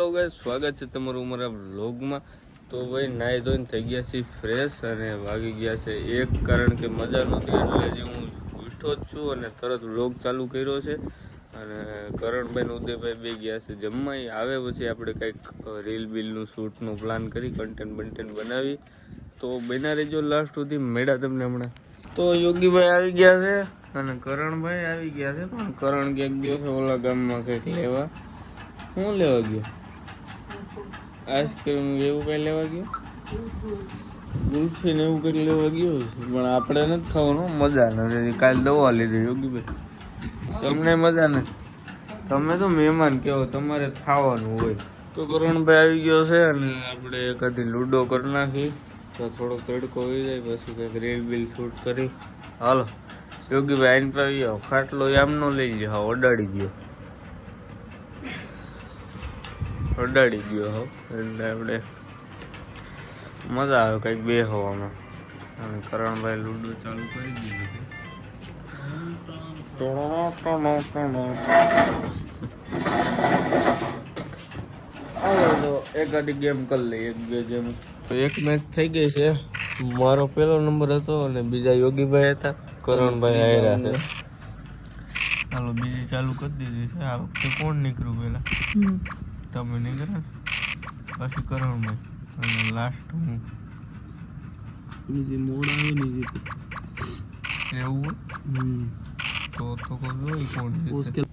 Hello guys, સ્વાગત છે તમારું અમારા વ્લોગમાં। તો ભાઈ નાહી ધોઈને થઈ ગયા છે ફ્રેશ અને વાગી ગયા છે એક, કારણ કે મજા નહોતી એટલે જ હું ઉઠ્યો જ છું અને તરત વ્લોગ ચાલુ કર્યો છે। અને કરણભાઈ ને ઉદયભાઈ બે ગયા છે જમવા, આવે પછી આપણે કંઈક રીલ બીલનું શૂટનું પ્લાન કરી કન્ટેન્ટ બનાવી, તો બના રહેજો લાસ્ટ સુધી, મેળા તમને હમણાં। તો યોગીભાઈ આવી ગયા છે અને કરણભાઈ આવી ગયા છે, પણ કરણ ક્યાંક ગયો છે ઓલા ગામમાં કંઈક લેવા। શું લેવા ગયો? આઈસ્ક્રીમ એવું કઈ લેવા ગયો? ગુલ્ફી ને એવું કઈ લેવા ગયો? પણ આપણે નથી ખાવાનું, મજા નથી। કાલે દવા લીધી યોગીભાઈ, તમને મજા નથી, તમે તો મહેમાન કેવો, તમારે ખાવાનું હોય। તો કરણભાઈ આવી ગયો છે અને આપણે એકાદી લૂડો કરી નાખી તો થોડો તડકો આવી જાય, પછી કંઈક રીલ બીલ શૂટ કરી। હાલો યોગીભાઈ આઈને પાવી આવો, ખાટલો આમનો લઈ ગયો, હા ઓડાડી ગયો હો, એટલે આપણે મજા આવે કંઈક બે હવામાં। અને કરણભાઈ લૂડો ચાલુ કરી દીધી। તો એકાદી ગેમ કરી લઈએ, એક બે ગેમ। એક મેચ થઈ ગઈ છે, મારો પહેલો નંબર હતો અને બીજા યોગીભાઈ હતા, કરણભાઈ હાર્યા છે। ચાલો બીજી ચાલુ કરી દીધી છે। આ વખતે કોણ નીકળ્યું પેલા? તમે નીકળ્યા, પછી કરણભાઈ અને લાસ્ટ હું। બીજી મોડ આવે ને એવું તો કોઈ કોણ?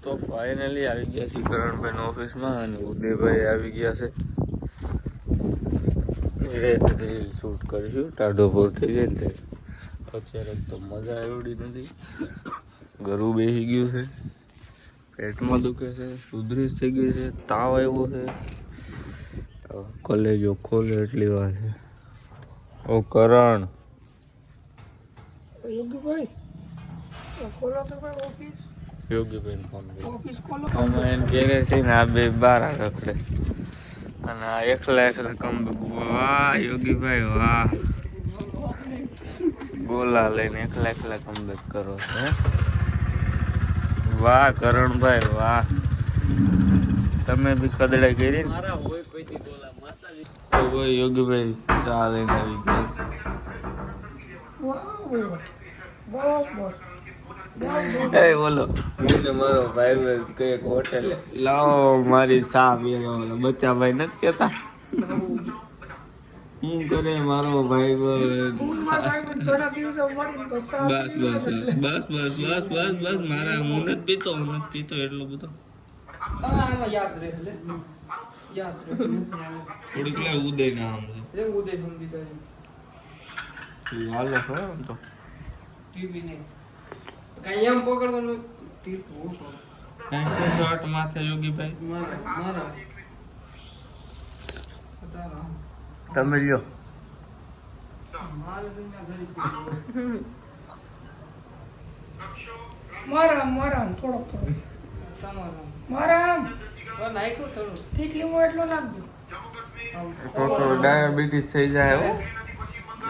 તો ફાઇનલી આવી ગયા છે કરણભાઈ ઓફિસમાં અને ઉદયભાઈ આવી ગયા છે। રીલ શૂટ કરીશું, ટાઢો ભોર થઈ જાય ને અત્યારે તો મજા એવડી નથી, ગરું બેસી ગયું છે, પેટમાં દુખે છે, સુધરીસ થઈ ગઈ છે, તાવ આવ્યો છે, કોલેજો ખોલે એટલી વાર છે। ઓ કરણ, યોગીભાઈ ફોન અમે એને ઘેરે થઈને આ બે બાર રખડે અને આ એકલા કમબેક। વાહ યોગીભાઈ વાહ, ગોલા લઈને એકલા કમબેક કરો છો। વાહ કરણભાઈ વાહ, તમે બી ખદડાઈ કરી ને? તો ભાઈ યોગીભાઈ ચા લઈને આવી ગયા। એ બોલો, મને મારો ભાઈ કઈક હોટેલે લાવો મારી ચા પીવો, બચ્ચાભાઈ નથી કેતા? હું કરે મારો ભાઈ? બસ મારા હું નથી પીતો એટલો બધો। થોડીક લે ઉદય ના આમ હાલો ખરો તો કઈ એમ પકડવાનું શોર્ટ માથે યોગીભાઈ તમે લ્યો। મારા થોડોક મારા કેટલી એટલો નાખજો તો ડાયાબિટીસ થઈ જાય હો।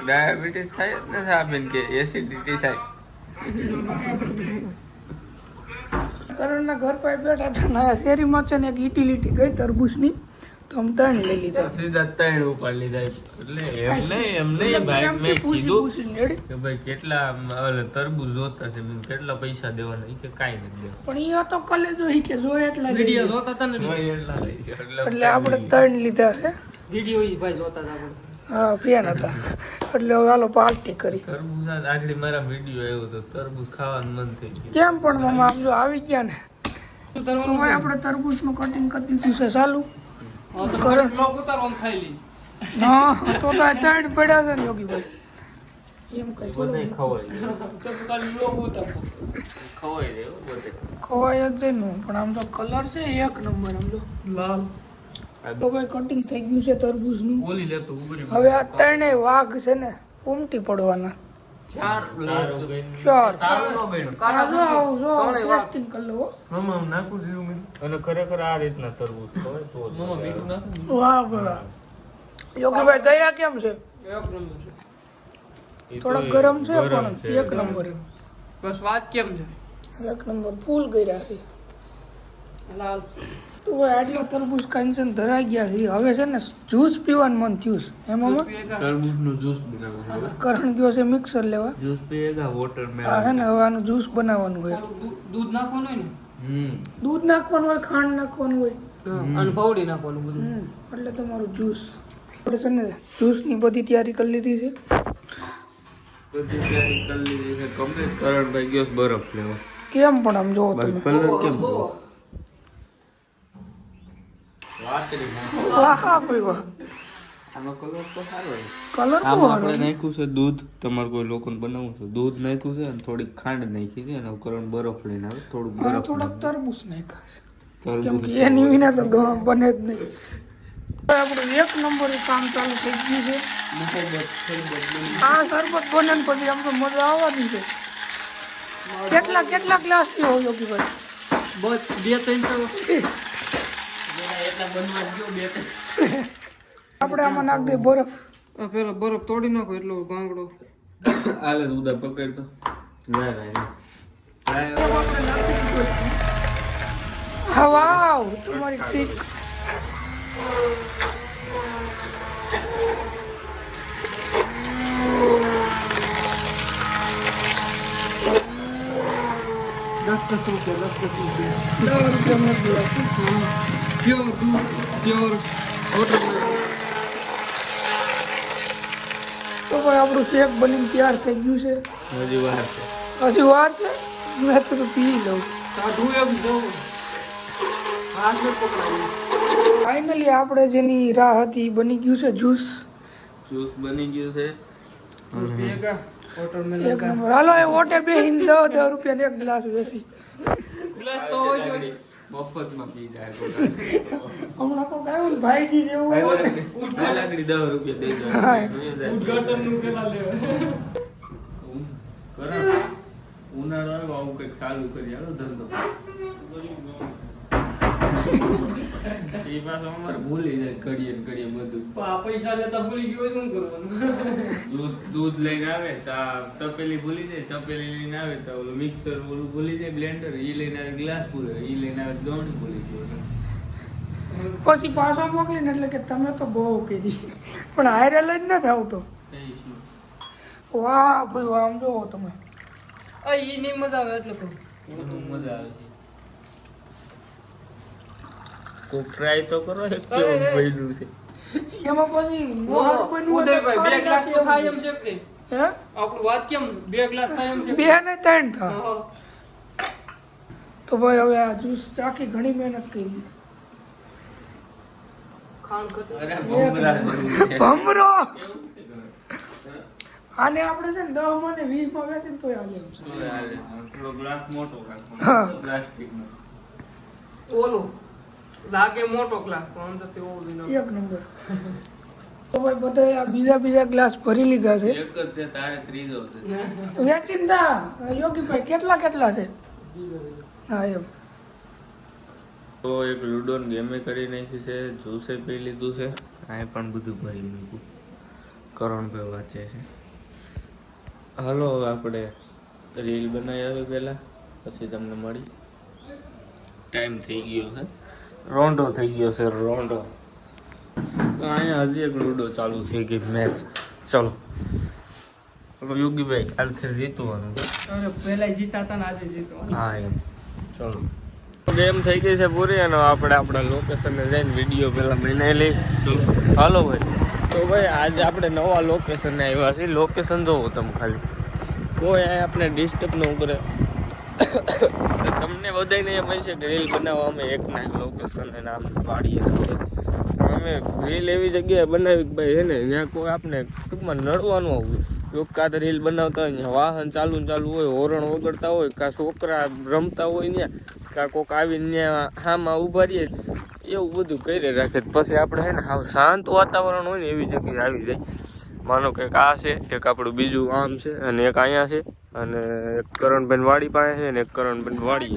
ડાયાબિટીસ થાય જ ને સાહેબ, કે એસિડિટી થાય। કરણના ઘર પાસે બેઠા હતા ને શેરીમાં છે ને એક યુટિલિટી ગઈ તરબૂચની, તો અમે 3 લઈ લીધા, સીધા 3 ઉપાડી લીધા। એટલે એમ નહીં ભાઈ, મેં કીધું કે ભાઈ કેટલા તરબૂચ જોતા છે, કેટલા પૈસા દેવાના, કે કાંઈ નથી દેવા, પણ એ તો કલેજો કે જોય એટલા વિડિયો જોતા હતા ને એટલે આપણે 3 લીધા છે। વિડિયો ઈ ભાઈ જોતા હતા, હા ફેન હતા, એટલે હવે હાલો પાર્ટી કરી। તરબૂચ આગળ મારા વિડિયો આવ્યો તો તરબૂચ ખાવાનું મન થઈ ગયું। કેમ પણ મમ્મા આમ જો આવી ગયા ને, તો આપણે તરબૂચનું કટિંગ કરી દીધું છે ચાલુ। કરણ નો ઉતાર આમ થઈ લી ના, તો 3 પડ્યા છે ને યોગીભાઈ, એમ કઈ બધે ખવાય તો કાલ લો ઉતાર ખવાય રે બધે ખવાય જ છે નું, પણ આમ તો કલર છે એક નંબર, આમ જો લાલ। તો ભાઈ કટિંગ થઈ ગયું છે તરબૂચનું, બોલી લેતો ઉભરી। હવે આ 3 વાઘ છે ને ઉમટી પડવાના। 4 તારો ગણો કાજો જો ટેસ્ટિંગ કરી લો મમ્મા નાખું છું મે, અને ખરેખર આ રીતના તરબૂચ ખવાય તો મમ્મા બીજું નાખું। વાહ વાહ યોગીભાઈ ગયા કેમ છે? એક નંબર છે, થોડા ગરમ છે પણ એક નંબર। બસ વાત કેમ છે? એક નંબર ફૂલ કર્યા છે। લાલ તો ભાઈ આટલા તરબૂચ કાંચન ધરાઈ ગયા છે હવે છે ને જ્યુસ પીવાનું મન થયું છે એમાં તરબૂચનું જ્યુસ બનાવવું કરણ ગયો છે મિક્સર લેવા જ્યુસ પીએગા વોટરમેલન આ છે ને હવે આનું જ્યુસ બનાવવાનું હોય દૂધ નાખવાનું હોય દૂધ નાખવાનું હોય ખાંડ નાખવાનું હોય ને અને પાવડી નાખવાનું બધું એટલે તમારું જ્યુસ આપણે છે ને જ્યુસની બધી તૈયારી કરી લીધી છે બધી તૈયારી કરી લીધી છે કમ્પ્લીટ. કરણભાઈ ગયો છે બરફ લેવા. કેમ પણ આમ જોવો તમે કલર કેમ વાહ ભાઈ વાહ આનો કલર તો સારો છે. કલર તો આમાં આપણે નાખ્યું છે દૂધ. તમારે કોઈ લોકોને બનાવવું છે દૂધ નાખ્યું છે અને થોડીક ખાંડ નાખી છે અને કરણ બરફ લઈને આવે થોડુંક બરફ થોડાક તરબૂચ નાખ્યા છે કેમ તરબૂચ કે એની વિના તો બને જ નહીં આપણું એક નંબર કામ ચાલુ થઈ ગયું છે આ શરબત બને ને પછી આમ તો મજા આવવાની છે કેટલા ગ્લાસ પીવો યોગીભાઈ બસ 2-3 આપણે આમાં નાખ દે બરફ પેલા બરફ તોડી નાખો એટલો ગાંગડો આલે ઉદા પકડ તો ના ના આપણે નાખી દીધું. હા વાવ તમારી ટ્રીક ₹10 રૂપિયા પ્યોર દૂધ પ્યોર તો ભાઈ આપણું શેક બનીને તૈયાર થઈ ગયું છે હજી વાર છે. હજી વાર છે મેં તો પી લઉં કાઢું એમ જવું હાથ ને પકડાયું ફાઇનલી આપણે જેની રાહ હતી ઈ બની ગયું છે જ્યુસ જ્યુસ બની ગયું છે. ભેગા વોટરમેલન એક નંબર હાલો એ ઓટે બેહીને 10 રૂપિયાનો એક ગ્લાસ વેસી ગ્લાસ તો હોય જ. મફતમાં પી જાય હમણાં તો કાંઈ ને ભાઈજી જેવું હોય ને. લાકડી 10 રૂપિયા દઈ હા. જાય ઉદ્ઘાટનનું પેલા લેવાય ઉનાળો આવ્યો આવું કંઈક ચાલુ કરી હાલો ધંધો. એ પાછો અમારે ભૂલી જાય ઘડીએ ને ઘડીએ બધું. આ પૈસા લેતા ભૂલી ગયો હોય શું કરવાનું દૂધ લઈને આવે તો આ તપેલી ભૂલી જાય, તપેલી લઈને આવે તો ઓલું મિક્સર ઓલું ભૂલી જાય, બ્લેન્ડર ઈ લઈને આવે ગ્લાસ ભૂલે, ઈ લઈને આવે દોણી ભૂલી જાય. પછી પાછો મોકલીને એટલે કે તમે તો બહુ કીધી પણ હારે લઈને નથી આવતો. વાહ ભાઈ વાહ આમ જોવો તમે ઈ ની મજા આવે એટલે કહું મજા આવે છે. કોક ટ્રાય તો કરો એક અરે, કેવું અરે. બન્યું છે. એમાં પછી મોહર બનવું હોય તો ઉદયભાઈ 2 ગ્લાસ તો થાય એમ છે કે નહીં? હે આપણું વાત કેમ 2 ગ્લાસ થાય એમ છે બે ને 3 થાય હા. તો ભાઈ હવે આ જ્યુસ ચાખી ઘણી મહેનત કરી ખાંડ ખટી અરે ભમરા જેવું છે. ભમરો આને આપણે છે ને 10 માં ને 20 માં વેચીને તોય હાલે એમ છે. શું હાલે? થોડો ગ્લાસ મોટો હા. રાખવાનો પ્લાસ્ટિકનો. ઓલું લાગે મોટો ગ્લાસ પણ અંદરથી ઓલું ના એક નંબર તો ભાઈ બધા આ બીજા ગ્લાસ ભરી લીધા છે એક જ છે તારે ત્રીજો છે. વેચીને દા યોગીભાઈ કેટલા છે હા એમ તો એક લુડો ગેમે કરી નાખી છે, જ્યુસે પી લીધું છે, આ પણ બધું ભરી મૂક્યું. કરણભાઈ વાંચે છે. હાલો હવે આપણે રીલ બનાવી આવી પહેલાં, પછી તમને મળી. ટાઈમ થઈ ગયો છે, રોંડો થઈ ગયો છે રોંડો. તો અહીંયા હજી એક લુડો ચાલુ થઈ ગઈ મેચ. ચલો ચલો યોગીભાઈ કાલથી જીતવાનું છે. અરે પહેલા જીતા હતા ને આજે જીતવા હા એમ ચલો ગેમ થઈ ગઈ છે પૂરી અને આપણે આપણા લોકેશને જઈને વિડીયો પહેલાં બનાવી લઈ. ચલો હાલો ભાઈ. તો ભાઈ આજે આપણે નવા લોકેશને આવ્યા છીએ. લોકેશન જોવો તમે ખાલી, કોઈ અહીંયા આપણે ડિસ્ટર્બ ન કરે. તમને બધાને એમ હશે કે રીલ બનાવવા અમે એકના એક લોકેશન અને આમ પાડીએ અમે રીલ એવી જગ્યાએ બનાવી કે ભાઈ છે ને ત્યાં કોઈ આપણે ટૂંકમાં નડવાનું આવું. લોકો કાં તો રીલ બનાવતા હોય ત્યાં વાહન ચાલુ ને ચાલુ હોય, હોરણ વગડતા હોય, કાં છોકરા રમતા હોય ત્યાં, કાં કોક આવીને ત્યાં હામાં ઊભા રહીએ, એવું બધું કરી રાખે. પછી આપણે છે ને હાવ શાંત વાતાવરણ હોય ને એવી જગ્યાએ આવી જાય. માનો કે આ છે, એક આપણું બીજું આમ છે અને એક અહીંયા છે અને એક કરણબેન વાડી પાસે છે ને એક કરણબેન વાડી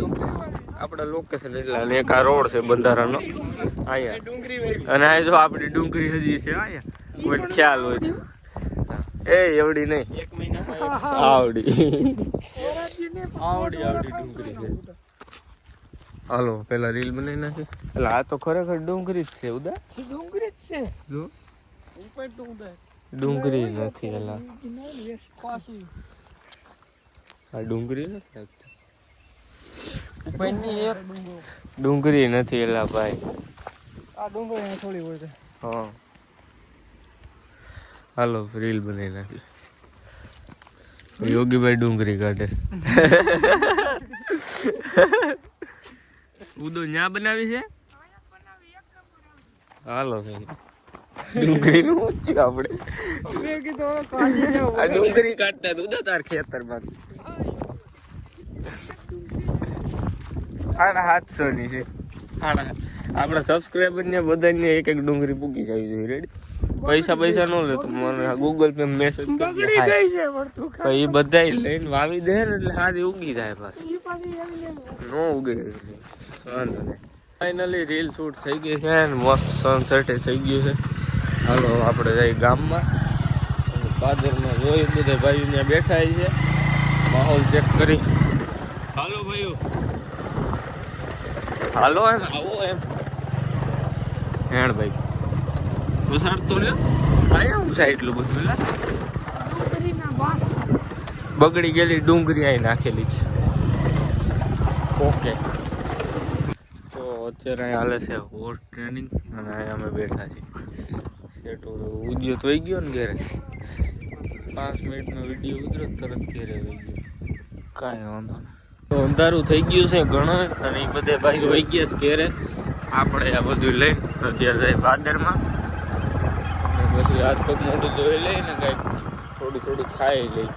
આપણા લોકેશન એટલે, અને એક આ રોડ છે બંધારાનો અહીંયા, અને આ જો આપણી ડુંગળી હજી છે અહીંયા કોઈ ખ્યાલ હોય છે. એ એવડી નહીં, 1 મહિનામાં આવડી ડુંગળી છે. હાલો પેલા રીલ બનાવી નાખી. એટલે આ તો ખરેખર ડુંગળી જ છે ઉદા. ડુંગળી જ છે. જો ઉપર ડુંગર ડુંગળી નથી એલા. પાછું આ ડુંગળી નથી લાગતી. ઉપરની એક ડુંગળી નથી એલા ભાઈ. આ ડુંગર થોડી હોય છે. હા હાલો રીલ બનાવી નાખી. યોગીભાઈ ડુંગળી કાઢે. ઉદો ન્યા બનાવી છે. હાલો ભાઈ ડુંગળી નું આપણે મેં કીધું હવે કાઢી લેવું. આ ડુંગળી કાઢતા તો ઉદા તાર ખેતરમાં 750 ની છે. આપણા સબસ્ક્રાઈબર ને બધાને એક એક ડુંગળી પૂકી જાય છે. રેડી પૈસા ન લે તો મને ગૂગલ પે મેસેજ બગડી કરી ગઈ છે વર્તું એ બધા લઈને વાવી દે ને એટલે હાથી ઉગી જાય પાછી. ઈ પાછી આવી જાય. નો ઉગે વાંધો નહીં. ફાઇનલી રીલ શૂટ થઈ ગઈ છે ને મસ્ત સનસેટ થઈ ગયું છે. હાલો આપણે જઈએ ગામમાં. પાદરમાં જોઈ બધા ભાઈઓ ત્યાં બેઠા છે. માહોલ ચેક કરી. હાલો ભાઈઓ હાલો એમ આવો એમ હેણ ભાઈ વસાડતો ને આયા હું છે એટલું બધું લા. ડુંગળીના વાસ બગડી ગયેલી ડુંગળી અહીં નાખેલી છે. ઓકે તો અત્યારે અહીં હાલે છે હોર્સ ટ્રેનિંગ અને અહીં અમે બેઠા છીએ. સેટો ઉદ્યો તો વહી ગયો ને ઘેરે 5 મિનિટનો વિડીયો ઉતરો તરત ઘેરે વહી ગયો. કાંઈ વાંધો નહીં. તો અંધારું થઈ ગયું છે ઘણું અને એ બધે ભાઈ વહી ગયા છે ઘેરે. આપણે આ બધું લઈને અત્યારે જાય પાદરમાં અને પછી હાથ પગ મોઢું ધોઈ લઈને કંઈક થોડું ખાઈ લઈ.